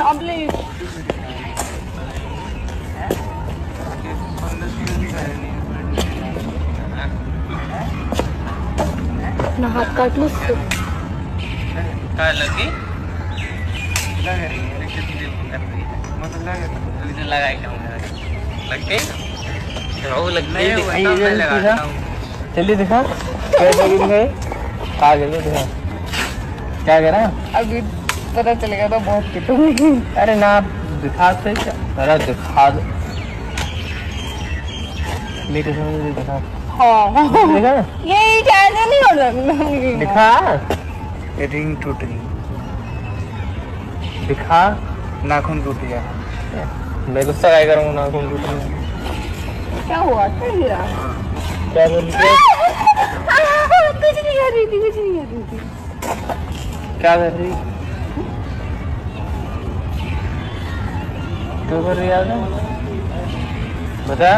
अब ले ना हाथ काट लो उससे काय लगी लगा रही है रिक्शा की दिल कर रही है मतलब लगा क्या लग गई वो लग नहीं मैं लगाता हूं जल्दी दिखा कैसे गिर गए आ जल्दी दिखा क्या कह रहा है अभी पता चलेगा तो बहुत पिटूंगी अरे ना दिखा से अरे दिखा मेरे सामने दिखा हाँ दिखा ये कैसे नहीं हो सकता दिखा रिंग टूट गई दिखा नाखून टूट गया मैं गुस्सा क्या करूँगा नाखून टूट गया क्या हुआ तेरा क्या बोल रही कुछ नहीं कर रही थी कुछ नहीं कर रही थी क्या कर रही क्यों कर रही है बता